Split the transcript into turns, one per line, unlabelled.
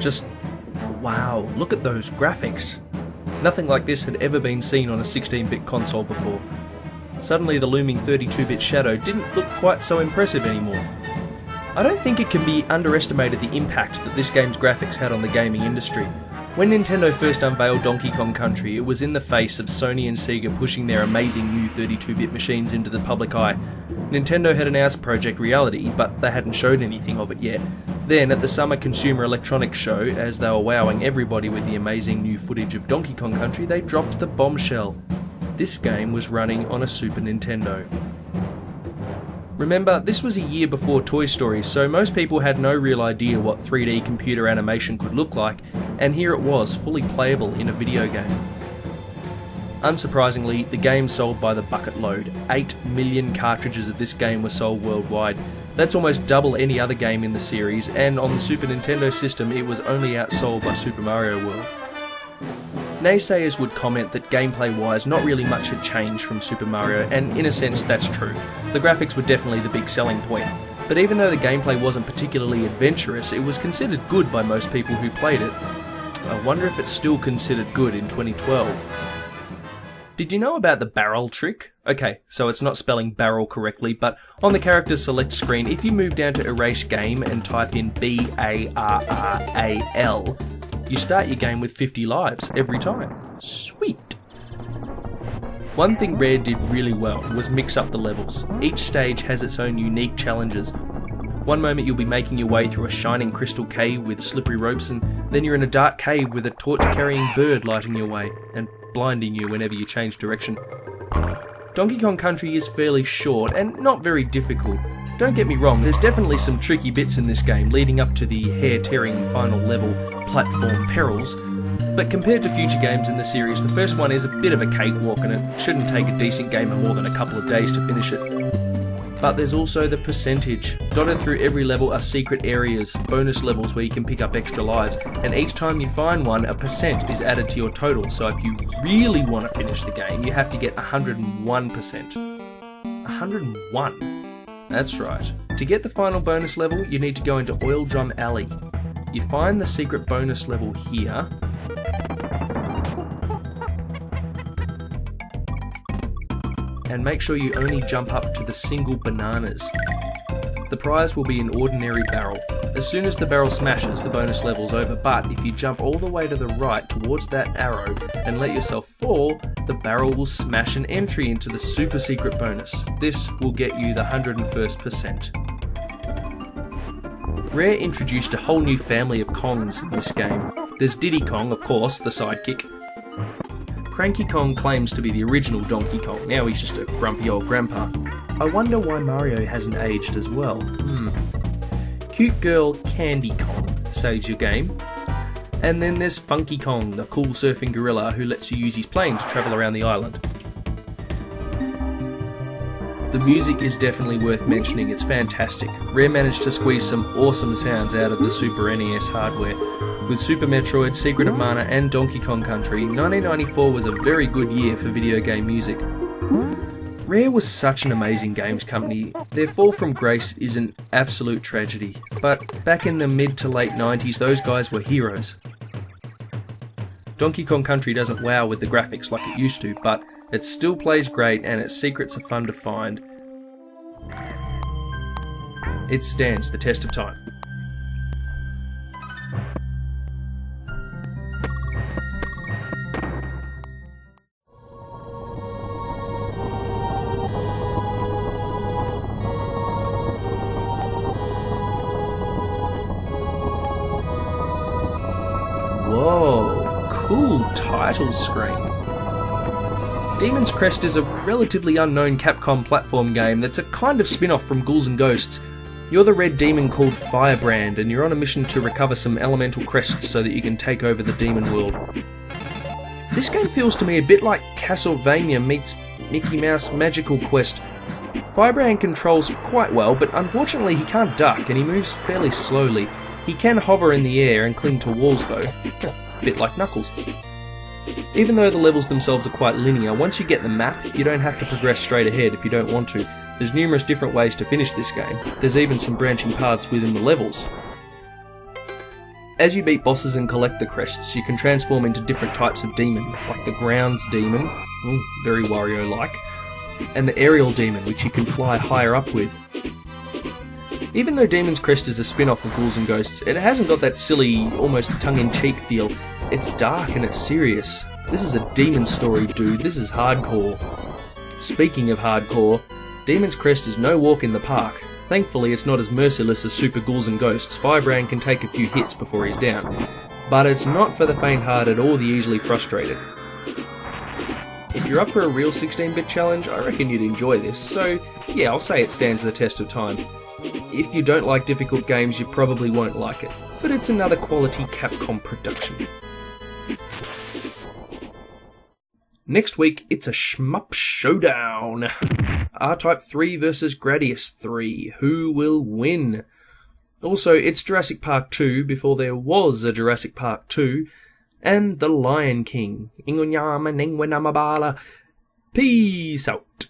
Just wow, look at those graphics. Nothing like this had ever been seen on a 16-bit console before. Suddenly the looming 32-bit shadow didn't look quite so impressive anymore. I don't think it can be underestimated the impact that this game's graphics had on the gaming industry. When Nintendo first unveiled Donkey Kong Country, it was in the face of Sony and Sega pushing their amazing new 32-bit machines into the public eye. Nintendo had announced Project Reality, but they hadn't showed anything of it yet. Then, at the Summer Consumer Electronics Show, as they were wowing everybody with the amazing new footage of Donkey Kong Country, they dropped the bombshell. This game was running on a Super Nintendo. Remember, this was a year before Toy Story, so most people had no real idea what 3D computer animation could look like, and here it was, fully playable in a video game. Unsurprisingly, the game sold by the bucket load. 8 million cartridges of this game were sold worldwide. That's almost double any other game in the series, and on the Super Nintendo system it was only outsold by Super Mario World. Naysayers would comment that gameplay-wise not really much had changed from Super Mario, and in a sense that's true. The graphics were definitely the big selling point. But even though the gameplay wasn't particularly adventurous, it was considered good by most people who played it. I wonder if it's still considered good in 2012. Did you know about the barrel trick? Okay, so it's not spelling barrel correctly, but on the character select screen, if you move down to erase game and type in BARRAL, you start your game with 50 lives every time. Sweet! One thing Rare did really well was mix up the levels. Each stage has its own unique challenges. One moment you'll be making your way through a shining crystal cave with slippery ropes, and then you're in a dark cave with a torch-carrying bird lighting your way and blinding you whenever you change direction. Donkey Kong Country is fairly short and not very difficult. Don't get me wrong, there's definitely some tricky bits in this game leading up to the hair-tearing final level, Platform Perils, but compared to future games in the series, the first one is a bit of a cakewalk and it shouldn't take a decent gamer more than a couple of days to finish it. But there's also the percentage. Dotted through every level are secret areas, bonus levels where you can pick up extra lives, and each time you find one, a percent is added to your total, so if you really want to finish the game, you have to get 101%. 101? That's right. To get the final bonus level, you need to go into Oil Drum Alley. You find the secret bonus level here, and make sure you only jump up to the single bananas. The prize will be an ordinary barrel. As soon as the barrel smashes, the bonus level's over, but if you jump all the way to the right towards that arrow and let yourself fall, the barrel will smash an entry into the super secret bonus. This will get you the 101st%. Rare introduced a whole new family of Kongs in this game. There's Diddy Kong, of course, the sidekick. Cranky Kong claims to be the original Donkey Kong, now he's just a grumpy old grandpa. I wonder why Mario hasn't aged as well. Cute girl Candy Kong saves your game. And then there's Funky Kong, the cool surfing gorilla who lets you use his plane to travel around the island. The music is definitely worth mentioning, it's fantastic. Rare managed to squeeze some awesome sounds out of the Super NES hardware. With Super Metroid, Secret of Mana and Donkey Kong Country, 1994 was a very good year for video game music. Rare was such an amazing games company. Their fall from grace is an absolute tragedy, but back in the mid to late 90s those guys were heroes. Donkey Kong Country doesn't wow with the graphics like it used to, but it still plays great and its secrets are fun to find. It stands the test of time. Whoa, cool title screen. Demon's Crest is a relatively unknown Capcom platform game that's a kind of spin-off from Ghouls and Ghosts. You're the red demon called Firebrand, and you're on a mission to recover some elemental crests so that you can take over the demon world. This game feels to me a bit like Castlevania meets Mickey Mouse Magical Quest. Firebrand controls quite well, but unfortunately he can't duck and he moves fairly slowly. He can hover in the air and cling to walls though, a bit like Knuckles. Even though the levels themselves are quite linear, once you get the map, you don't have to progress straight ahead if you don't want to. There's numerous different ways to finish this game. There's even some branching paths within the levels. As you beat bosses and collect the crests, you can transform into different types of demon, like the ground demon, very Wario-like, and the aerial demon, which you can fly higher up with. Even though Demon's Crest is a spin-off of Ghouls and Ghosts, it hasn't got that silly, almost tongue-in-cheek feel. It's dark and it's serious. This is a demon story, dude. This is hardcore. Speaking of hardcore, Demon's Crest is no walk in the park. Thankfully, it's not as merciless as Super Ghouls and Ghosts. Firebrand can take a few hits before he's down. But it's not for the faint-hearted or the easily frustrated. If you're up for a real 16-bit challenge, I reckon you'd enjoy this. So, yeah, I'll say it stands the test of time. If you don't like difficult games, you probably won't like it. But it's another quality Capcom production. Next week, it's a shmup showdown. R-Type 3 versus Gradius 3. Who will win? Also, it's Jurassic Park 2 before there was a Jurassic Park 2, and The Lion King. Peace out.